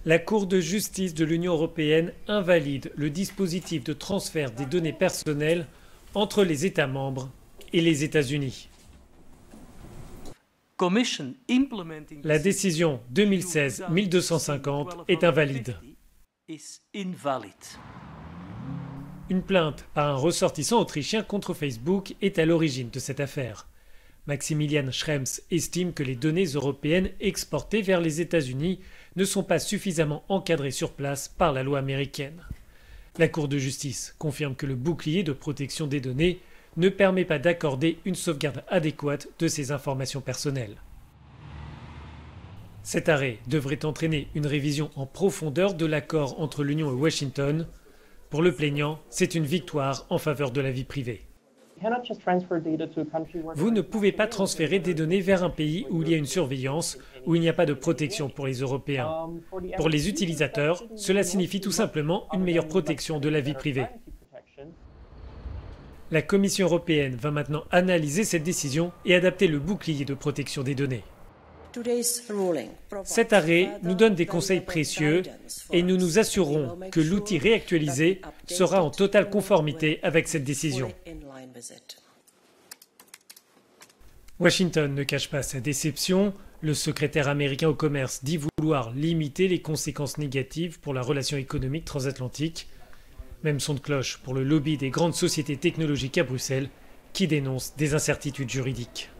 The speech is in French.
La Cour de justice de l'Union européenne invalide le dispositif de transfert des données personnelles entre les États membres et les États-Unis. La décision 2016-1250 est invalide. Une plainte par un ressortissant autrichien contre Facebook est à l'origine de cette affaire. Maximilian Schrems estime que les données européennes exportées vers les États-Unis ne sont pas suffisamment encadrées sur place par la loi américaine. La Cour de justice confirme que le bouclier de protection des données ne permet pas d'accorder une sauvegarde adéquate de ces informations personnelles. Cet arrêt devrait entraîner une révision en profondeur de l'accord entre l'Union et Washington. Pour le plaignant, c'est une victoire en faveur de la vie privée. Vous ne pouvez pas transférer des données vers un pays où il y a une surveillance, où il n'y a pas de protection pour les Européens. Pour les utilisateurs, cela signifie tout simplement une meilleure protection de la vie privée. La Commission européenne va maintenant analyser cette décision et adapter le bouclier de protection des données. Cet arrêt nous donne des conseils précieux et nous nous assurerons que l'outil réactualisé sera en totale conformité avec cette décision. Washington ne cache pas sa déception. Le secrétaire américain au commerce dit vouloir limiter les conséquences négatives pour la relation économique transatlantique. Même son de cloche pour le lobby des grandes sociétés technologiques à Bruxelles qui dénonce des incertitudes juridiques.